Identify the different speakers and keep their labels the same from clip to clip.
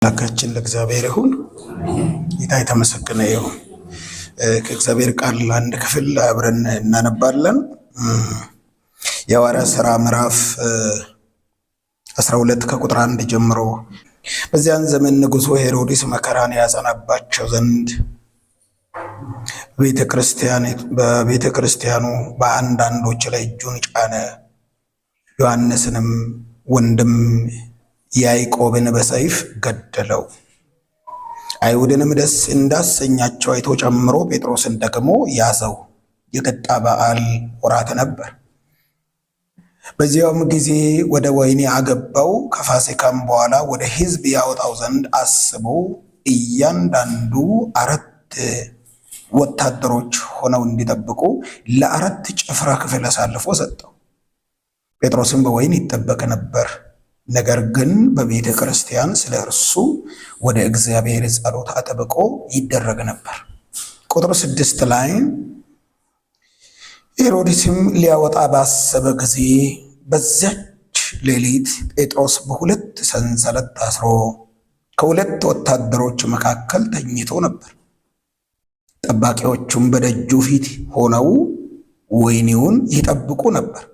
Speaker 1: አምላካችን ለእግዚአብሔር ይሁን። ጌታ የተመሰገነ ይሁን። ከእግዚአብሔር ቃል አንድ ክፍል አብረን እናነባለን። የሐዋርያት ሥራ ምዕራፍ 12 ከቁጥር 1 ጀምሮ። በዚያን ዘመን ንጉሡ ሄሮድስ መከራን ያጸናባቸው ዘንድ በቤተ ክርስቲያኑ በአንዳንዶች ላይ እጁን ጫነ። ዮሐንስንም ወንድም ያዕቆብን በሰይፍ ገደለው። አይሁድንም ደስ እንዳሰኛቸው አይቶ ጨምሮ ጴጥሮስን ደግሞ ያዘው። የቂጣ በዓል ወራት ነበር። በዚያውም ጊዜ ወደ ወህኒ አገባው። ከፋሲካም በኋላ ወደ ሕዝብ ያወጣው ዘንድ አስቦ እያንዳንዱ 4 ወታደሮች ሆነው እንዲጠብቁ ለ4 ጭፍራ ክፍል አሳልፎ ሰጠው። ጴጥሮስም በወህኒ ይጠበቅ ነበር። ነገር ግን በቤተ ክርስቲያን ስለ እርሱ ወደ እግዚአብሔር ጸሎት አጥብቆ ይደረግ ነበር። ቁጥር 6 ላይ ሄሮድስም ሊያወጣ ባሰበ ጊዜ በዚያች ሌሊት ጴጥሮስ በ2 ሰንሰለት ታስሮ ከ2 ወታደሮች መካከል ተኝቶ ነበር። ጠባቂዎቹም በደጁ ፊት ሆነው ወህኒውን ይጠብቁ ነበር።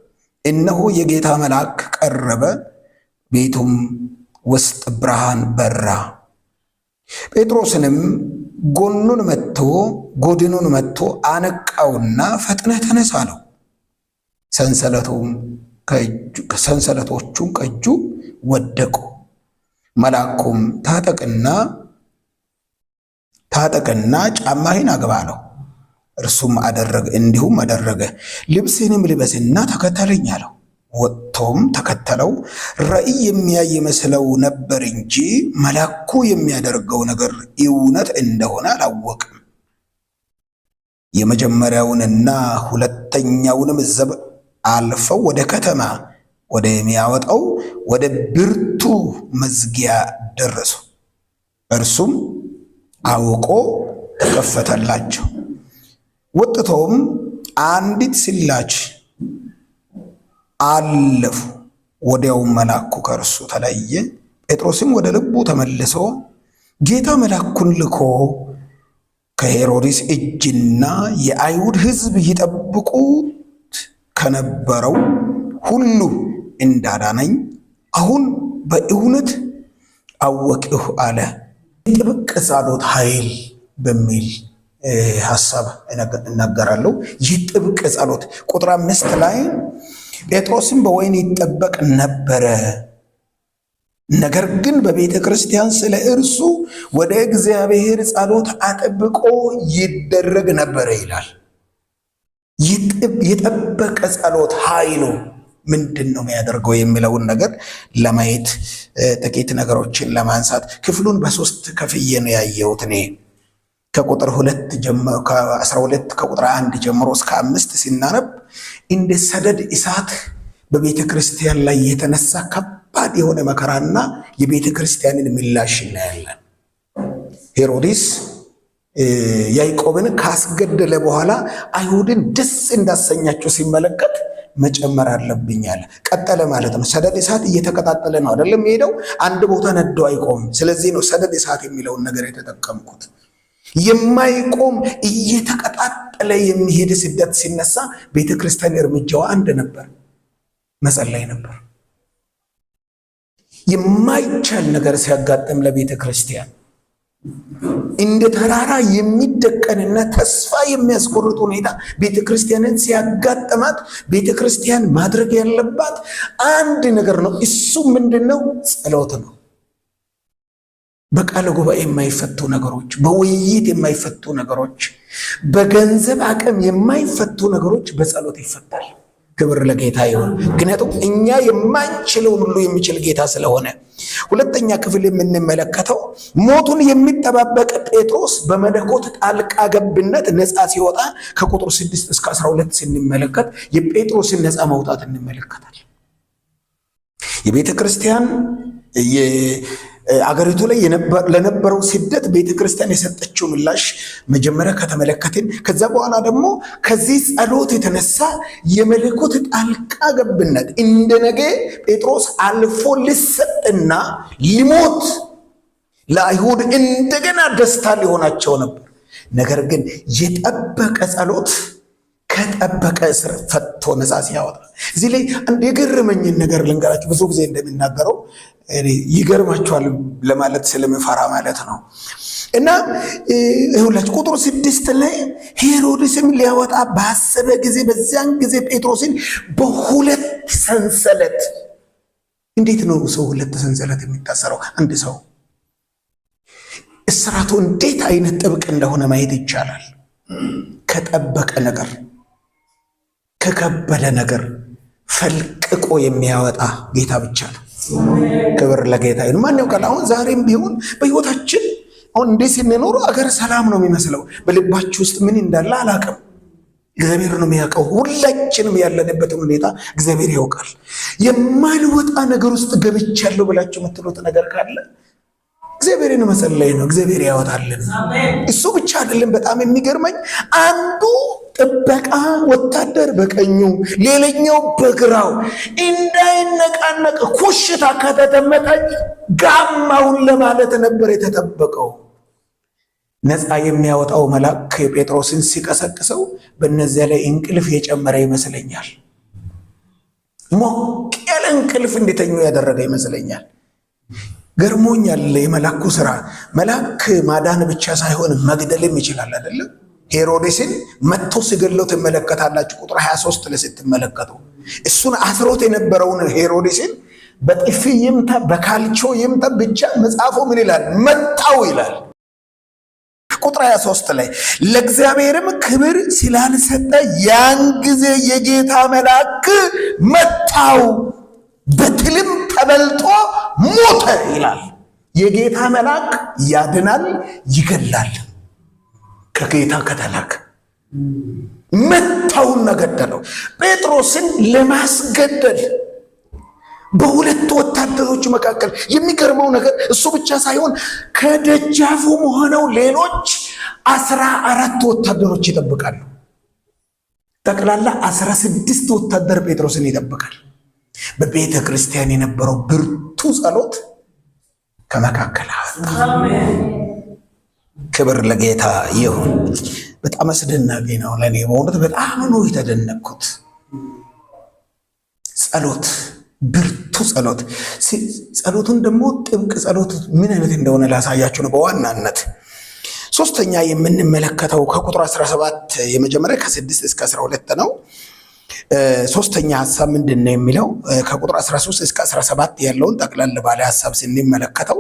Speaker 1: እነሆ የጌታ መልአክ ቀረበ፣ ቤቱም ውስጥ ብርሃን በራ። ጴጥሮስንም ጎድኑን መትቶ አነቃውና ፈጥነህ ተነስ አለው። ሰንሰለቶቹም ከእጁ ወደቁ። መልአኩም ታጠቅና ጫማህን አግባ አለው። እርሱም እንዲሁም አደረገ። ልብስንም ልበስና ተከተለኝ አለው። ወጥቶም ተከተለው። ራእይ የሚያይ መስለው ነበር እንጂ መልአኩ የሚያደርገው ነገር እውነት እንደሆነ አላወቅም። የመጀመሪያውንና ሁለተኛውንም ዘብ አልፈው ወደ ከተማ ወደሚያወጣው ወደ ብርቱ መዝጊያ ደረሱ። እርሱም አውቆ ተከፈተላቸው። ወጥቶም አንዲት ስላች አለፉ። ወዲያው መልአኩ ከእርሱ ተለየ። ጴጥሮስም ወደ ልቡ ተመልሶ ጌታ መልአኩን ልኮ ከሄሮድስ እጅና የአይሁድ ሕዝብ ይጠብቁት ከነበረው ሁሉ እንዳዳነኝ አሁን በእውነት አወቅሁ አለ። የጥብቅ ጸሎት ኃይል በሚል ሐሳብ እናገራለሁ። የጥብቅ ጸሎት ቁጥር 5 ላይ ጴጥሮስም በወህኒ ይጠበቅ ነበረ፣ ነገር ግን በቤተ ክርስቲያን ስለ እርሱ ወደ እግዚአብሔር ጸሎት አጥብቆ ይደረግ ነበረ ይላል። የጠበቀ ጸሎት ኃይሉ ምንድን ነው የሚያደርገው የሚለውን ነገር ለማየት ጥቂት ነገሮችን ለማንሳት ክፍሉን በ3 ከፍዬ ነው ያየሁት እኔ። ከቁጥር 2 ጀምሮ ከ12 ከቁጥር 1 ጀምሮ እስከ 5 ሲናነብ እንደ ሰደድ እሳት በቤተ ክርስቲያን ላይ የተነሳ ከባድ የሆነ መከራና የቤተ ክርስቲያንን ምላሽ እናያለን። ሄሮድስ ያዕቆብን ካስገደለ በኋላ አይሁድን ደስ እንዳሰኛቸው ሲመለከት መጨመር አለብኝ አለ። ቀጠለ ማለት ነው። ሰደድ እሳት እየተቀጣጠለ ነው አይደለም የሚሄደው፣ አንድ ቦታ ነዶ አይቆምም። ስለዚህ ነው ሰደድ እሳት የሚለውን ነገር የተጠቀምኩት። የማይቆም እየተቀጣጠለ የሚሄድ ስደት ሲነሳ ቤተ ክርስቲያን እርምጃዋ አንድ ነበር፣ መጸለይ ነበር። የማይቻል ነገር ሲያጋጥም ለቤተ ክርስቲያን እንደ ተራራ የሚደቀንና ተስፋ የሚያስቆርጥ ሁኔታ ቤተ ክርስቲያንን ሲያጋጥማት ቤተ ክርስቲያን ማድረግ ያለባት አንድ ነገር ነው። እሱ ምንድነው? ጸሎት ነው። በቃለ ጉባኤ የማይፈቱ ነገሮች፣ በውይይት የማይፈቱ ነገሮች፣ በገንዘብ አቅም የማይፈቱ ነገሮች በጸሎት ይፈታል። ክብር ለጌታ ይሁን። ምክንያቱም እኛ የማንችለውን ሁሉ የሚችል ጌታ ስለሆነ። ሁለተኛ ክፍል የምንመለከተው ሞቱን የሚጠባበቅ ጴጥሮስ በመለኮት ጣልቃ ገብነት ነፃ ሲወጣ ከቁጥር 6 እስከ 12 ስንመለከት የጴጥሮስን ነፃ መውጣት እንመለከታል። የቤተ ክርስቲያን አገሪቱ ላይ ለነበረው ስደት ቤተ ክርስቲያን የሰጠችው ምላሽ መጀመሪያ ከተመለከትን፣ ከዛ በኋላ ደግሞ ከዚህ ጸሎት የተነሳ የመለኮት ጣልቃ ገብነት እንደነገ ጴጥሮስ አልፎ ሊሰጥና ሊሞት ለአይሁድ እንደገና ደስታ ሊሆናቸው ነበር። ነገር ግን የጠበቀ ጸሎት ከጠበቀ እስር ፈቶ ነፃ ሲያወጣ፣ እዚህ ላይ አንድ የገረመኝን ነገር ልንገራችሁ። ብዙ ጊዜ እንደሚናገረው ይገርማችኋል ለማለት ስለምፈራ ማለት ነው። እና ሁለት ቁጥር 6 ላይ ሄሮድስም ሊያወጣ ባሰበ ጊዜ በዚያን ጊዜ ጴጥሮስን በሁለት ሰንሰለት። እንዴት ነው ሰው ሁለት ሰንሰለት የሚታሰረው? አንድ ሰው እስራቱ እንዴት አይነት ጥብቅ እንደሆነ ማየት ይቻላል። ከጠበቀ ነገር ከከበደ ነገር ፈልቅቆ የሚያወጣ ጌታ ብቻ ነው። ክብር ለጌታ ይሁን። ማን ያውቃል? አሁን ዛሬም ቢሆን በህይወታችን አሁን እንዴት ስንኖር አገር ሰላም ነው የሚመስለው። በልባችሁ ውስጥ ምን እንዳለ አላውቅም። እግዚአብሔር ነው የሚያውቀው። ሁላችንም ያለንበትን ሁኔታ እግዚአብሔር ያውቃል። የማልወጣ ነገር ውስጥ ገብቻለሁ ብላችሁ የምትሉት ነገር ካለ እግዚአብሔርን መጸለይ ነው። እግዚአብሔር ያወጣልን። እሱ ብቻ አይደለም። በጣም የሚገርመኝ አንዱ ጥበቃ ወታደር በቀኙ ሌላኛው በግራው እንዳይነቃነቅ ኮሽታ ከተተመታች ጋማውን ለማለት ነበር የተጠበቀው። ነፃ የሚያወጣው መልአክ ጴጥሮስን ሲቀሰቅሰው በእነዚያ ላይ እንቅልፍ የጨመረ ይመስለኛል። ሞቅ ያለ እንቅልፍ እንዲተኙ ያደረገ ይመስለኛል። ገርሞኛል የመላኩ ስራ። መልአክ ማዳን ብቻ ሳይሆን መግደልም ይችላል አይደለም? ሄሮድስን መጥቶ ሲገለው ትመለከታላችሁ። ቁጥር 23 ላይ ስትመለከቱ እሱን አስሮት የነበረውን ሄሮድስን በጥፊ ይምታ በካልቾ ይምታ ብቻ መጽሐፉ ምን ይላል? መታው ይላል። ቁጥር 23 ላይ ለእግዚአብሔርም ክብር ስላልሰጠ ያን ጊዜ የጌታ መልአክ መታው፣ በትልም ተበልጦ ሞተ ይላል። የጌታ መልአክ ያድናል፣ ይገላል። ከጌታ ከተላከ መታውና ገደለው። ጴጥሮስን ለማስገደል በሁለት ወታደሮች መካከል የሚገርመው ነገር እሱ ብቻ ሳይሆን ከደጃፉም ሆነው ሌሎች 14 ወታደሮች ይጠብቃሉ። ጠቅላላ 16 ወታደር ጴጥሮስን ይጠብቃል። በቤተ ክርስቲያን የነበረው ብርቱ ጸሎት ከመካከል አወጣ። ክብር ለጌታ ይሁን። በጣም አስደናቂ ነው። ለኔ በእውነት በጣም ነው የተደነቅኩት። ጸሎት፣ ብርቱ ጸሎት። ጸሎቱን ደግሞ ጥብቅ ጸሎት ምን አይነት እንደሆነ ላሳያችሁ ነው። በዋናነት ሶስተኛ የምንመለከተው ከቁጥር 17 የመጀመሪያ ከ6 እስከ 12 ነው። ሶስተኛ ሐሳብ ምንድነው የሚለው? ከቁጥር 13 እስከ 17 ያለውን ጠቅላላ ባለ ሐሳብ ስንመለከተው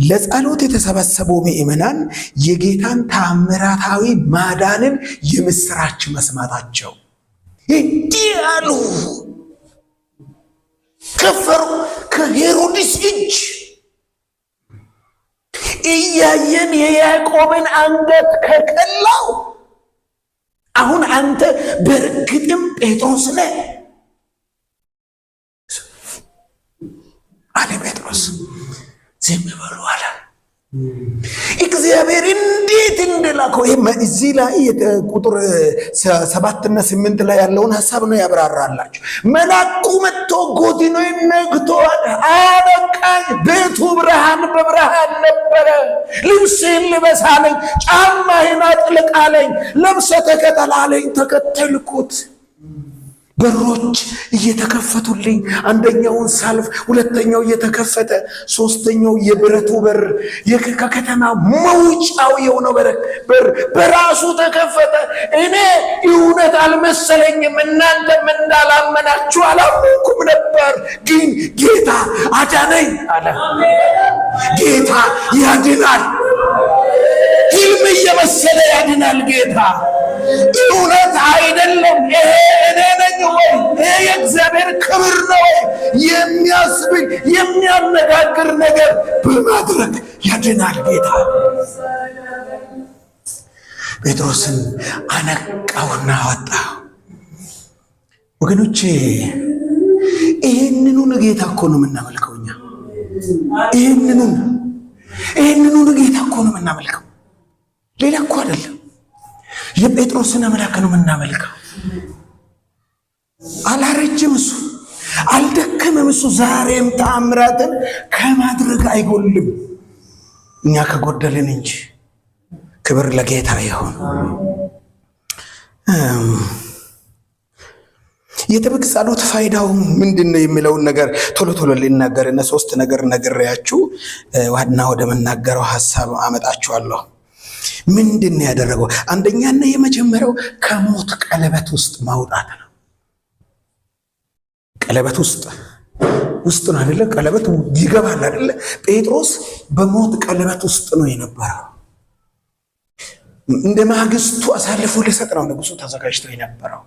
Speaker 1: ለጸሎት የተሰበሰቡ ምእመናን የጌታን ተአምራታዊ ማዳንን የምስራች መስማታቸው እንዲህ አሉ። ከፈሩ ከሄሮድስ እጅ እያየን የያዕቆብን አንገት ከቀላው አሁን አንተ በእርግጥም ጴጥሮስ ነህ አለ። ጴጥሮስ ዝም ብሎ አለ። እግዚአብሔር እንዴት እንደላከው እዚህ ላይ ቁጥር 7 እና 8 ላይ ያለውን ሐሳብ ነው ያብራራላችሁ። መልአኩ መጥቶ ጎድኖን ነግቶ አበቃኝ። ቤቱ ብርሃን በብርሃን ነበረ። ልብስህን ልበስ አለኝ፣ ጫማህን አጥልቅ አለኝ፣ ለብሰህ ተከተል አለኝ። ተከተልኩት። በሮች እየተከፈቱልኝ፣ አንደኛውን ሳልፍ ሁለተኛው እየተከፈተ፣ ሶስተኛው የብረቱ በር ከከተማ መውጫው የሆነው በር በራሱ ተከፈተ። እኔ እውነት አልመሰለኝም፣ እናንተም እንዳላመናችሁ አላመንኩም ነበር። ግን ጌታ አዳነኝ አለ። ጌታ ያድናል። ህልም እየመሰለ ያድናል ጌታ። እውነት አይደለም ይሄ እኔ ነኝ ወይ ይሄ የእግዚአብሔር ክብር ነው የሚያስብል የሚያነጋግር ነገር በማድረግ ያድናል ጌታ። ጴጥሮስን አነቃውና አወጣው። ወገኖቼ ይህንኑን ጌታ እኮ ነው የምናመልከው እኛ። ይህንኑን ጌታ እኮ ነው የምናመልከው፣ ሌላ እኮ አይደለም። የጴጥሮስን አምላክ ነው የምናመልከው። አላረጅም፣ እሱ አልደከመም። እሱ ዛሬም ተአምራትን ከማድረግ አይጎልም። እኛ ከጎደልን እንጂ። ክብር ለጌታ ይሁን። የጥብቅ ጸሎት ፋይዳው ምንድነው የሚለውን ነገር ቶሎ ልናገርና 3 ነገር ነግሬያችሁ ዋና ወደ መናገረው ሐሳብ አመጣችኋለሁ። ምንድነው ያደረገው? አንደኛና የመጀመሪያው ከሞት ቀለበት ውስጥ ማውጣት ነው። ቀለበት ውስጥ ነው አይደለ? ቀለበት ይገባል አይደለ? ጴጥሮስ በሞት ቀለበት ውስጥ ነው የነበረው። እንደ ማግስቱ አሳልፎ ሊሰጥ ነው ንጉሱ ተዘጋጅቶ የነበረው።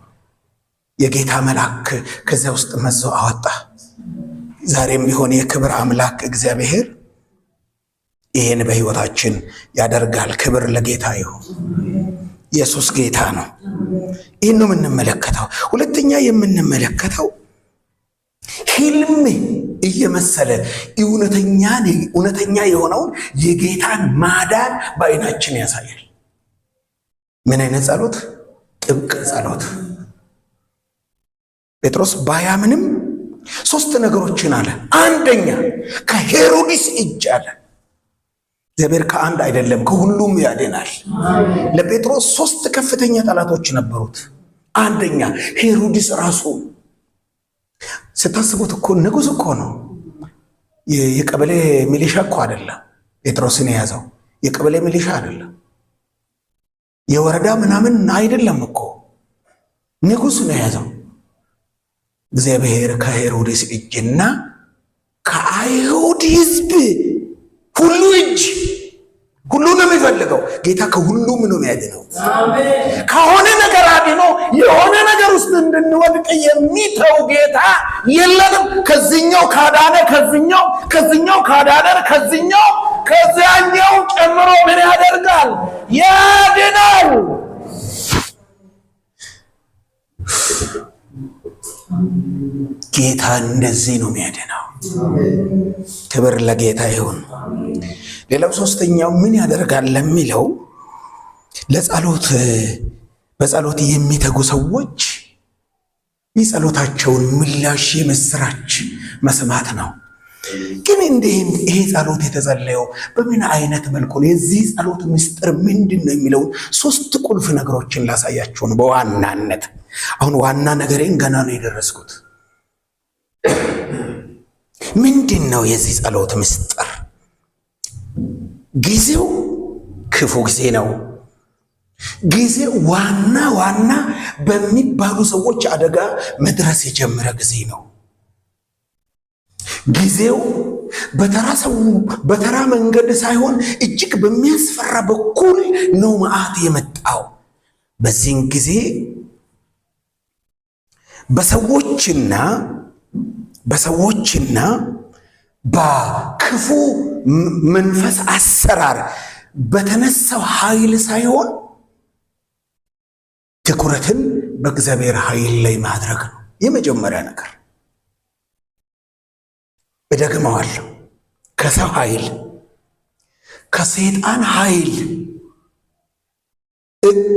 Speaker 1: የጌታ መልአክ ከዚያ ውስጥ መዞ አወጣ። ዛሬም ቢሆን የክብር አምላክ እግዚአብሔር ይህን በሕይወታችን ያደርጋል። ክብር ለጌታ ይሁን። ኢየሱስ ጌታ ነው። ይህን ነው የምንመለከተው። ሁለተኛ የምንመለከተው ህልም እየመሰለ እውነተኛ የሆነውን የጌታን ማዳን በዓይናችን ያሳያል። ምን አይነት ጸሎት? ጥብቅ ጸሎት። ጴጥሮስ ባያምንም 3 ነገሮችን አለ። አንደኛ ከሄሮድስ እጅ አለ። እግዚአብሔር ከአንድ አይደለም ከሁሉም ያድናል። ለጴጥሮስ 3 ከፍተኛ ጠላቶች ነበሩት። አንደኛ ሄሮድስ ራሱ። ስታስቡት እኮ ንጉሥ እኮ ነው። የቀበሌ ሚሊሻ እኮ አይደለም ጴጥሮስን የያዘው። የቀበሌ ሚሊሻ አይደለም፣ የወረዳ ምናምን አይደለም እኮ ንጉሥ ነው የያዘው። እግዚአብሔር ከሄሮድስ እጅና ከአይሁድ ሕዝብ ሁሉ እጅ ሁሉ ነው የሚፈልገው። ጌታ ከሁሉም ነው የሚያድነው። ከሆነ ነገር አድኖ የሆነ ነገር ውስጥ እንድንወድቅ የሚተው ጌታ የለንም። ከዚህኛው ካዳነ ከዚህኛው ካዳነ ከዚያኛው ጨምሮ ምን ያደርጋል? ያድናል። ጌታ እንደዚህ ነው የሚያድነው። ክብር ለጌታ ይሁን። ሌላው 3ኛው ምን ያደርጋል ለሚለው በጸሎት የሚተጉ ሰዎች የጸሎታቸውን ምላሽ የምስራች መስማት ነው። ግን ይሄ ጸሎት የተጸለየው በምን አይነት መልኩ ነው? የዚህ ጸሎት ምስጢር ምንድን ነው የሚለውን 3 ቁልፍ ነገሮችን ላሳያችሁ ነው በዋናነት። አሁን ዋና ነገሬን ገና ነው የደረስኩት። ምንድን ነው የዚህ ጸሎት ምስጢር? ጊዜው ክፉ ጊዜ ነው። ጊዜው ዋና በሚባሉ ሰዎች አደጋ መድረስ የጀመረ ጊዜ ነው። ጊዜው በተራ መንገድ ሳይሆን እጅግ በሚያስፈራ በኩል ነው መዓት የመጣው። በዚህን ጊዜ በሰዎችና በክፉ መንፈስ አሰራር በተነሳው ኃይል ሳይሆን ትኩረትን በእግዚአብሔር ኃይል ላይ ማድረግ ነው የመጀመሪያ ነገር። እደግመዋለሁ። ከሰው ኃይል፣ ከሰይጣን ኃይል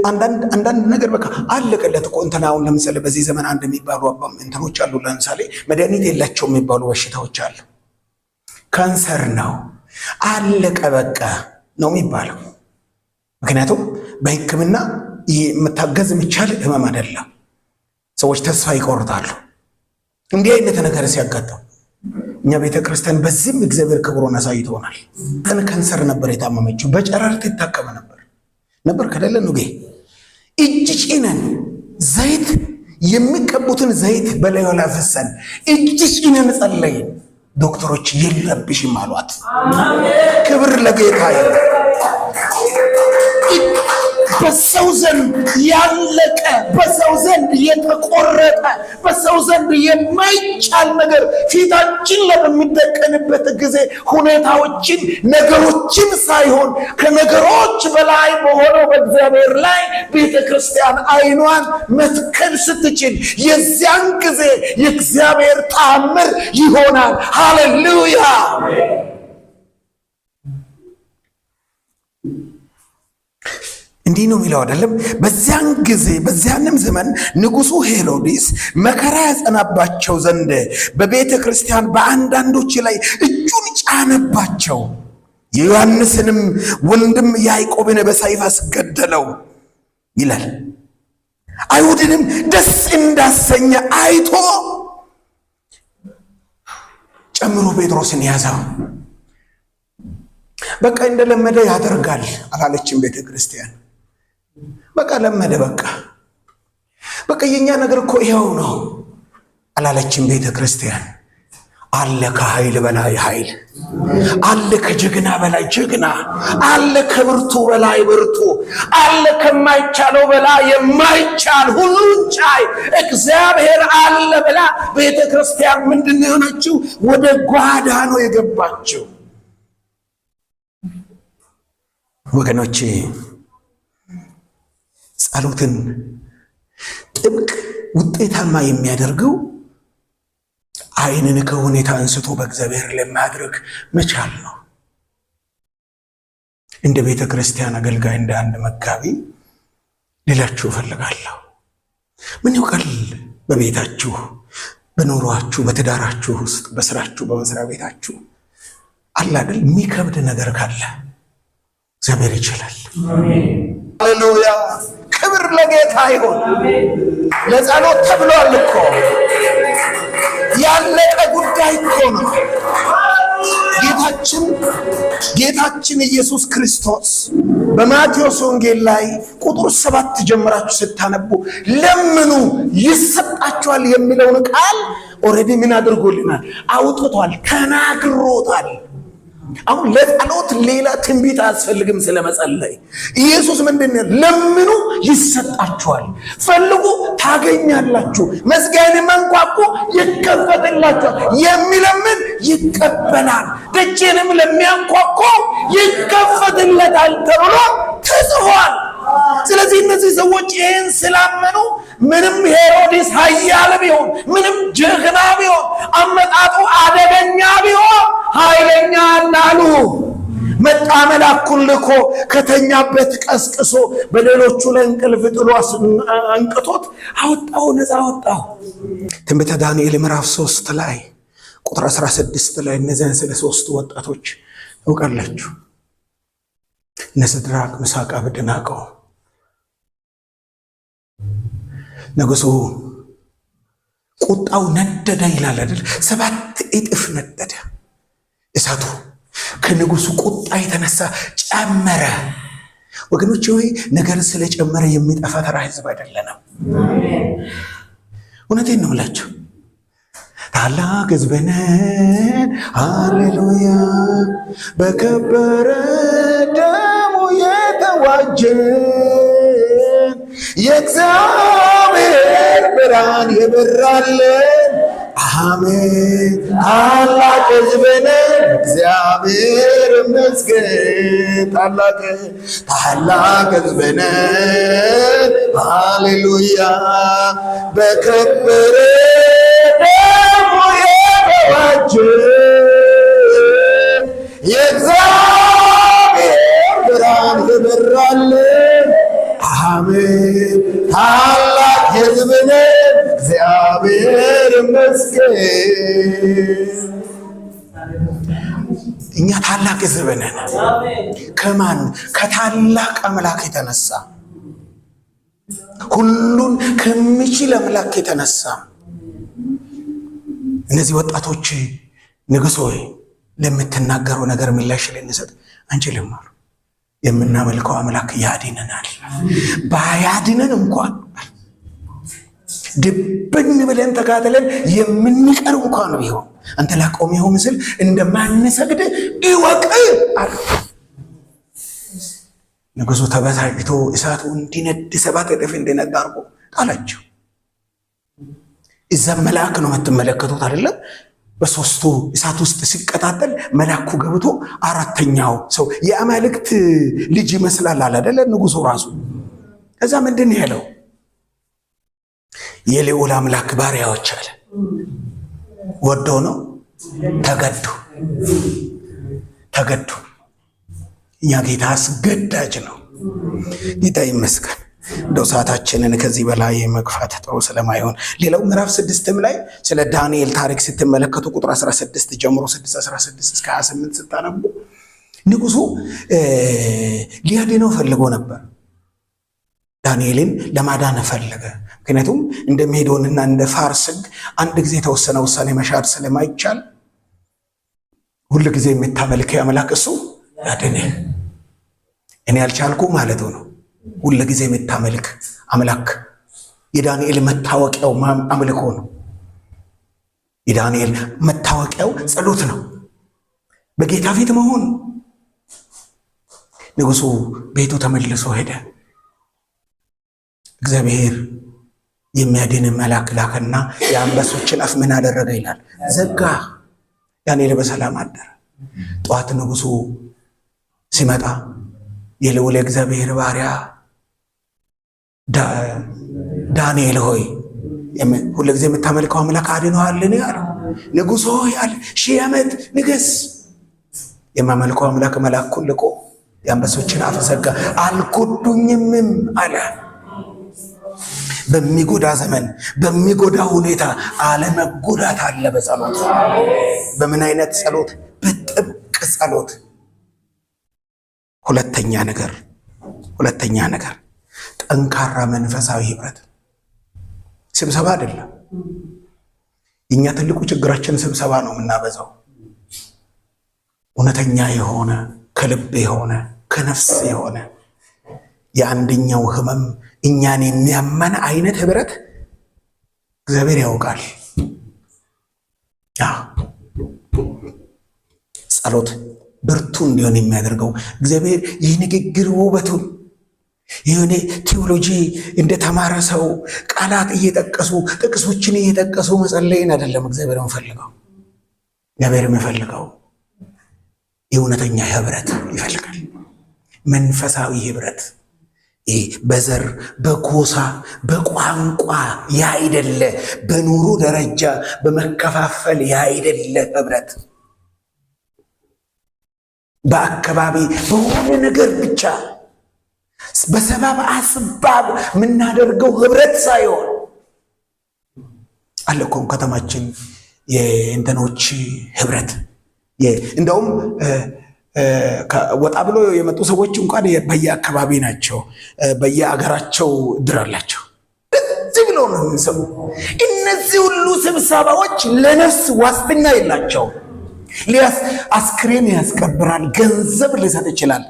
Speaker 1: አንዳንድ ነገር በቃ አለቀለት እኮ እንትና። አሁን ለምሳሌ በዚህ ዘመን አንድ የሚባሉ እንትኖች አሉ። ለምሳሌ መድኃኒት የላቸው የሚባሉ በሽታዎች አሉ። ካንሰር ነው አለቀ በቃ ነው የሚባለው። ምክንያቱም በሕክምና መታገዝ የሚቻል ህመም አይደለም። ሰዎች ተስፋ ይቆርጣሉ። እንዲህ አይነት ነገር ሲያጋጥም እኛ ቤተ ክርስቲያን በዚህም እግዚአብሔር ክብሩን አሳይቶናል። ካንሰር ነበር የታመመችው፣ በጨረር ትታከም ነበር ከደለ ነው እጅ ጭነን ዘይት የሚቀቡትን ዘይት በላዩ ላይ አፈሰን እጅ ጭነን ጸለይን። ዶክተሮች የለብሽም አሏት። ክብር ለጌታ ይሁን። በሰው ዘንድ ያለቀ፣ በሰው ዘንድ የተቆረጠ፣ በሰው ዘንድ የማይቻል ነገር ፊታችን ላይ በሚደቀንበት ጊዜ ሁኔታዎችን፣ ነገሮችን ሳይሆን ከነገሮች በላይ በሆነው በእግዚአብሔር ላይ ቤተ ክርስቲያን ዓይኗን መትከል ስትችል የዚያን ጊዜ የእግዚአብሔር ተአምር ይሆናል። ሃሌሉያ! እንዲህ ነው የሚለው አይደለም? በዚያን ጊዜ በዚያንም ዘመን ንጉሡ ሄሮድስ መከራ ያጸናባቸው ዘንድ በቤተ ክርስቲያን በአንዳንዶች ላይ እጁን ጫነባቸው። የዮሐንስንም ወንድም ያዕቆብን በሰይፍ አስገደለው ይላል። አይሁድንም ደስ እንዳሰኘ አይቶ ጨምሮ ጴጥሮስን ያዘው። በቃ እንደለመደ ያደርጋል አላለችም ቤተ ክርስቲያን። በቃ ለመደ። በቃ የኛ ነገር እኮ ይኸው ነው አላለችም ቤተ ክርስቲያን። አለ ከኃይል በላይ ኃይል፣ አለ ከጀግና በላይ ጀግና፣ አለ ከብርቱ በላይ ብርቱ፣ አለ ከማይቻለው በላይ የማይቻል ሁሉን ቻይ እግዚአብሔር አለ ብላ ቤተ ክርስቲያን ምንድን ነው የሆነችው? ወደ ጓዳ ነው የገባችው። ወገኖቼ ጸሎትን ጥብቅ ውጤታማ የሚያደርገው ዓይንን ከሁኔታ አንስቶ በእግዚአብሔር ለማድረግ መቻል ነው። እንደ ቤተ ክርስቲያን አገልጋይ፣ እንደ አንድ መጋቢ ልላችሁ እፈልጋለሁ። ምን ያውቃል በቤታችሁ፣ በኑሯችሁ፣ በትዳራችሁ ውስጥ፣ በስራችሁ፣ በመስሪያ ቤታችሁ አለ አይደል የሚከብድ ነገር ካለ እግዚአብሔር ይችላል። ሃሌሉያ! ክብር ለጌታ ይሁን። ለጸሎት ተብሏል እኮ ያለቀ ጉዳይ እኮ ነው። ጌታችን ኢየሱስ ክርስቶስ በማቴዎስ ወንጌል ላይ ቁጥር 7 ጀምራችሁ ስታነቡ ለምኑ ይሰጣችኋል የሚለውን ቃል ኦሬዲ ምን አድርጎልናል? አውጥቷል፣ ተናግሮታል። አሁን ለጸሎት ሌላ ትንቢት አያስፈልግም። ስለመጸለይ ኢየሱስ ምንድነው? ለምኑ ይሰጣችኋል፣ ፈልጉ ታገኛላችሁ፣ መዝጊያን መንኳኩ ይከፈትላችኋል፣ የሚለምን ይቀበላል፣ ደጄንም ለሚያንኳኩ ይከፈትለታል ተብሎ ተጽፏል። ስለዚህ እነዚህ ሰዎች ይህን ስላመኑ ምንም ሄሮድስ ኃያል ቢሆን፣ ምንም ጀግና ቢሆን፣ አመጣጡ አደገኛ ቢሆን ኃይለኛ እናሉ መጣ። መልአኩን ልኮ ከተኛበት ቀስቅሶ በሌሎቹ ላይ እንቅልፍ ጥሎ አንቅቶት አወጣው፣ ነፃ አወጣው። ትንቢተ ዳንኤል ምዕራፍ 3 ላይ ቁጥር 16 ላይ እነዚያን ስለ 3 ወጣቶች ታውቃላችሁ። እነ ሲድራቅ፣ ሚሳቅ፣ አብደናጎ ንጉሡ ቁጣው ነደደ ይላል አይደል? 7 እጥፍ ነደደ እሳቱ። ከንጉሡ ቁጣ የተነሳ ጨመረ። ወገኖች ሆይ ነገር ስለጨመረ የሚጠፋ ተራ ሕዝብ አይደለንም። እውነቴን ነው የምላችሁ። ታላቅ ሕዝብ ነን፣ ሃሌሉያ፣ በከበረ ደሙ የተዋጀን የእግዚአብሔር ብርሃን የበራልን፣ አሜን። ታላቅ ሕዝብ ነን፣ እግዚአብሔር ይመስገን። ታላቅ ሕዝብ ነን፣ ሃሌሉያ፣ በከበረ ደሙ የተዋጀን የእግዚአብሔር ብርሃን የበራልን፣ አሜን። ታላቅ ሕዝብ ነን፣ እግዚአብሔር ይመስገን። እኛ ታላቅ ሕዝብ ነን። ከማን? ከታላቅ አምላክ የተነሳ፣ ሁሉን ከሚችል አምላክ የተነሳ። እነዚህ ወጣቶች ንጉሥ ሆይ ለምትናገረው ነገር ምላሽ ልንሰጥ አንችልም አሉ። የምናመልከው አምላክ ያድነናል። ባያድነን እንኳን ድብን ብለን ተካተለን የምንቀር እንኳን ቢሆን አንተ ላቆምኸው ምስል እንደማንሰግድ እወቅ አለ። ንጉሡ ተበሳጭቶ እሳቱ እንዲነድ 7 እጥፍ እንዲነድ አድርጎ ጣላቸው። እዛ መልአክ ነው የምትመለከቱት አይደለም? በ3ቱ እሳት ውስጥ ሲቀጣጠል መልአኩ ገብቶ 4ተኛው ሰው የአማልክት ልጅ ይመስላል አለ አይደለ? ንጉሡ ራሱ። ከዛ ምንድን ነው ያለው? የልዑል አምላክ ባሪያዎች አለ። ወዶ ነው? ተገዱ። እኛ ጌታ አስገዳጅ ነው። ጌታ ይመስገን። እንደው ሰዓታችንን ከዚህ በላይ መግፋት ጥሩ ስለማይሆን ሌላው ምዕራፍ 6 ላይ ስለ ዳንኤል ታሪክ ስትመለከቱ ቁጥር 16 ጀምሮ 6:16 እስከ 28 ስታነቡ ንጉሱ ሊያድነው ፈልጎ ነበር። ዳንኤልን ለማዳን ፈለገ። ምክንያቱም እንደ ሜዶንና እንደ ፋርስ ሕግ አንድ ጊዜ የተወሰነ ውሳኔ መሻር ስለማይቻል ሁሉ ጊዜ የምታመልከው አምላክ እሱ ያድነ። እኔ ያልቻልኩ ማለቱ ነው። ሁሉ ጊዜ የምታመልክ አምላክ የዳንኤል መታወቂያው አምልኮ ነው። የዳንኤል መታወቂያው ጸሎት ነው፣ በጌታ ፊት መሆን። ንጉሱ ቤቱ ተመልሶ ሄደ። እግዚአብሔር የሚያድን መልአክ ላከና የአንበሶችን አፍ ምን አደረገ ይላል? ዘጋ። ዳንኤል በሰላም አደረ። ጠዋት ንጉሱ ሲመጣ የልዑል እግዚአብሔር ባሪያ ዳንኤል ሆይ ሁሉ ጊዜ የምታመልከው አምላክ አድኖሃልን? አለው። ንጉሥ ሆይ አለ 1000 ዓመት ንገስ። የማመልከው አምላክ መልአኩን ልኮ የአንበሶችን አፍ ዘጋ። አልጎዱኝምም አለ። በሚጎዳ ዘመን በሚጎዳ ሁኔታ አለመጎዳት አለ በጸሎት። በምን አይነት ጸሎት? በጥብቅ ጸሎት። ሁለተኛ ነገር ጠንካራ መንፈሳዊ ህብረት። ስብሰባ አይደለም። እኛ ትልቁ ችግራችን ስብሰባ ነው የምናበዛው። እውነተኛ የሆነ ከልብ የሆነ ከነፍስ የሆነ የአንደኛው ህመም እኛን የሚያመን አይነት ህብረት እግዚአብሔር ያውቃል። ጸሎት ብርቱ እንዲሆን የሚያደርገው እግዚአብሔር የንግግር ውበቱን የሆነ ቴዎሎጂ እንደተማረ ሰው ቃላት እየጠቀሱ ጥቅሶችን እየጠቀሱ መጸለይን አይደለም እግዚአብሔር የሚፈልገው። እግዚአብሔር የሚፈልገው የእውነተኛ ህብረት ይፈልጋል። መንፈሳዊ ህብረት በዘር በጎሳ በቋንቋ ያይደለ፣ በኑሮ ደረጃ በመከፋፈል ያይደለ ህብረት፣ በአካባቢ በሆነ ነገር ብቻ በሰበብ አስባብ የምናደርገው ህብረት ሳይሆን አለ እኮ ከተማችን የእንተኖች ህብረት። እንደውም ወጣ ብሎ የመጡ ሰዎች እንኳን በየአካባቢ ናቸው፣ በየአገራቸው እድር አላቸው። እዚህ ብሎ ነው የሚሰሙ። እነዚህ ሁሉ ስብሰባዎች ለነፍስ ዋስትና የላቸው። አስክሬን ያስቀብራል፣ ገንዘብ ሊሰጥ ይችላል።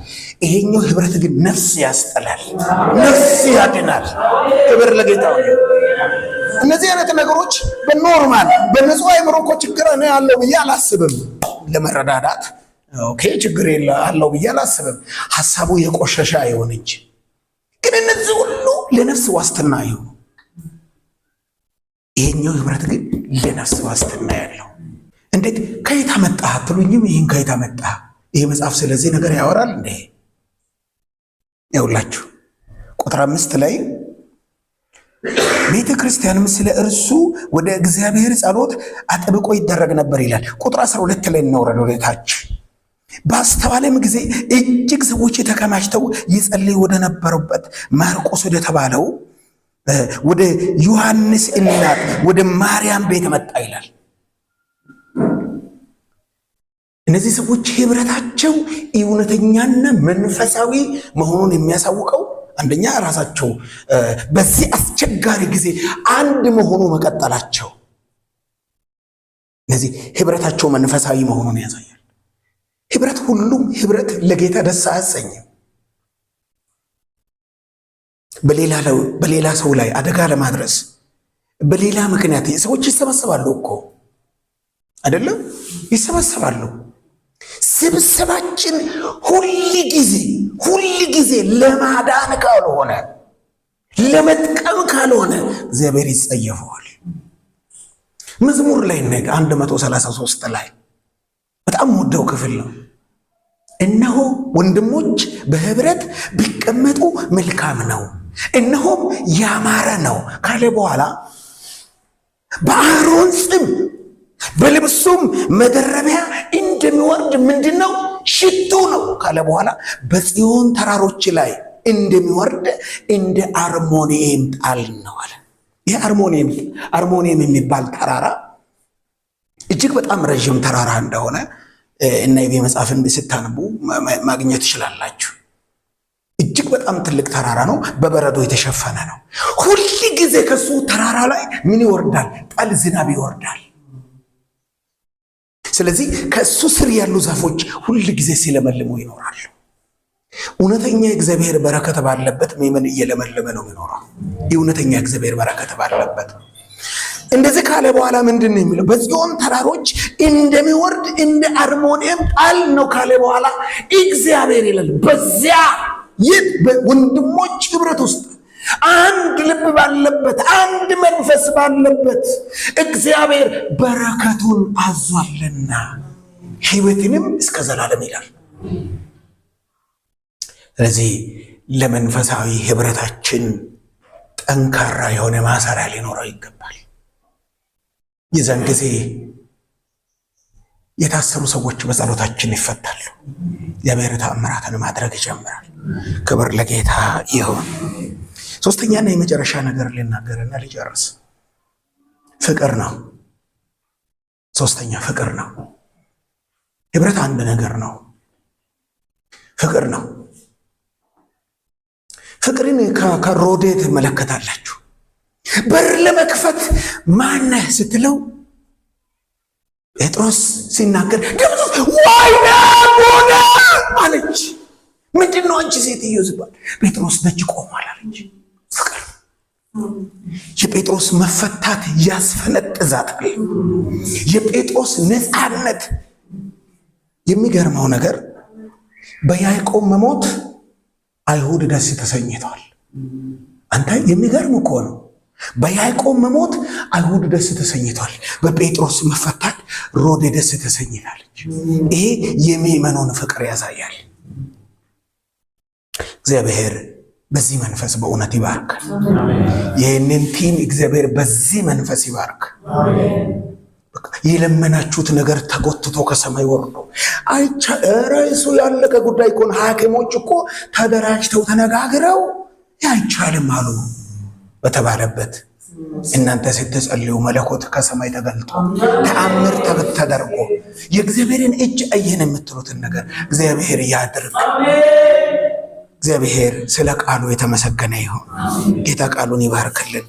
Speaker 1: ይሄኛው ህብረት ግን ነፍስ ያስጠላል፣ ነፍስ ያድናል። ክብር ለጌታ። እነዚህ አይነት ነገሮች በኖርማል በንጹህ አእምሮ እኮ ችግር ነው ያለው ብዬ አላስብም። ለመረዳዳት ኦኬ ችግር አለው ብዬ አላስብም። ሐሳቡ የቆሸሻ አይሆን እንጂ ግን እነዚህ ሁሉ ለነፍስ ዋስትና ይሁን። ይሄኛው ህብረት ግን ለነፍስ ዋስትና ያለው። እንዴት ከየት አመጣህ አትሉኝም? ይህን ከየት አመጣህ? ይሄ መጽሐፍ ስለዚህ ነገር ያወራል እንዴ? ይኸውላችሁ ቁጥር 5 ላይ ቤተ ክርስቲያንም ስለ እርሱ ወደ እግዚአብሔር ጸሎት አጥብቆ ይደረግ ነበር ይላል። ቁጥር 12 ላይ እንወረድ ወደ ታች። ባስተዋለም ጊዜ እጅግ ሰዎች ተከማችተው ይጸልዩ ወደ ነበሩበት ማርቆስ ወደ ተባለው ወደ ዮሐንስ እናት ወደ ማርያም ቤት መጣ ይላል። እነዚህ ሰዎች ህብረታቸው እውነተኛና መንፈሳዊ መሆኑን የሚያሳውቀው አንደኛ ራሳቸው በዚህ አስቸጋሪ ጊዜ አንድ መሆኑ መቀጠላቸው፣ እነዚህ ህብረታቸው መንፈሳዊ መሆኑን ያሳያል። ህብረት ሁሉም ህብረት ለጌታ ደስ አያሰኝም። በሌላ ሰው ላይ አደጋ ለማድረስ በሌላ ምክንያት ሰዎች ይሰበሰባሉ እኮ አይደለም? ይሰበሰባሉ። ስብሰባችን ሁል ጊዜ ለማዳን ካልሆነ ለመጥቀም ካልሆነ እግዚአብሔር ይጸየፈዋል። መዝሙር ላይ 133 ላይ በጣም ወደው ክፍል ነው። እነሆ ወንድሞች በህብረት ቢቀመጡ መልካም ነው፣ እነሆም ያማረ ነው ካለ በኋላ በአሮን ጽም በልብሱም መደረቢያ እንደሚወርድ ምንድነው? ሽቱ ነው ካለ በኋላ በጽዮን ተራሮች ላይ እንደሚወርድ እንደ አርሞኒየም ጣል ነው አለ። ይህ አርሞኒየም የሚባል ተራራ እጅግ በጣም ረዥም ተራራ እንደሆነ እና የቤ መጽሐፍን ስታነቡ ማግኘት ትችላላችሁ። እጅግ በጣም ትልቅ ተራራ ነው፣ በበረዶ የተሸፈነ ነው። ሁል ጊዜ ከሱ ተራራ ላይ ምን ይወርዳል? ጠል ዝናብ ይወርዳል። ስለዚህ ከሱ ስር ያሉ ዛፎች ሁል ጊዜ ሲለመልሙ ይኖራሉ። እውነተኛ የእግዚአብሔር በረከት ባለበት ምእመን እየለመለመ ነው የሚኖረው። የእውነተኛ የእግዚአብሔር በረከት ባለበት እንደዚህ ካለ በኋላ ምንድን ነው የሚለው? በጽዮን ተራሮች እንደሚወርድ እንደ አርሞንኤም ጣል ነው ካለ በኋላ እግዚአብሔር ይላል በዚያ ወንድሞች ህብረት ውስጥ አንድ ልብ ባለበት አንድ መንፈስ ባለበት እግዚአብሔር በረከቱን አዟልና ሕይወትንም እስከ ዘላለም ይላል። ስለዚህ ለመንፈሳዊ ህብረታችን ጠንካራ የሆነ ማሰሪያ ሊኖረው ይገባል። የዛን ጊዜ የታሰሩ ሰዎች በጸሎታችን ይፈታሉ። እግዚአብሔር ተአምራትን ማድረግ ይጀምራል። ክብር ለጌታ ይሁን። ሶስተኛና የመጨረሻ ነገር ልናገርና ልጨርስ። ፍቅር ነው። ሶስተኛ ፍቅር ነው። ህብረት አንድ ነገር ነው። ፍቅር ነው። ፍቅርን ከሮዴ ትመለከታላችሁ። በር ለመክፈት ማነህ ስትለው ጴጥሮስ ሲናገር ዋይና ሆነ አለች። ምንድን ነው አንቺ ሴትዮ ዝባል? ጴጥሮስ ደጅ ቆሟል አለች። ፍቅር የጴጥሮስ መፈታት ያስፈነጥዛታል። የጴጥሮስ ነፃነት። የሚገርመው ነገር በያዕቆብ መሞት አይሁድ ደስ ተሰኝተዋል። አንተ የሚገርም እኮ ነው። በያዕቆብ መሞት አይሁድ ደስ ተሰኝተዋል። በጴጥሮስ መፈታት ሮዴ ደስ ተሰኝታለች። ይሄ የሚመኑን ፍቅር ያሳያል። እግዚአብሔር በዚህ መንፈስ በእውነት ይባርክ። ይህንን ቲም እግዚአብሔር በዚህ መንፈስ ይባርክ። የለመናችሁት ነገር ተጎትቶ ከሰማይ ወርዶ ራሱ ያለቀ ጉዳይ እኮ ነው። ሐኪሞች እኮ ተደራጅተው ተነጋግረው አይቻልም አሉ በተባለበት እናንተ ስትጸልዩ መለኮት ከሰማይ ተገልጦ ተአምር ተደርጎ የእግዚአብሔርን እጅ አየን የምትሉትን ነገር እግዚአብሔር ያድርግ። እግዚአብሔር ስለ ቃሉ የተመሰገነ ይሁን። ጌታ ቃሉን ይባርክልን።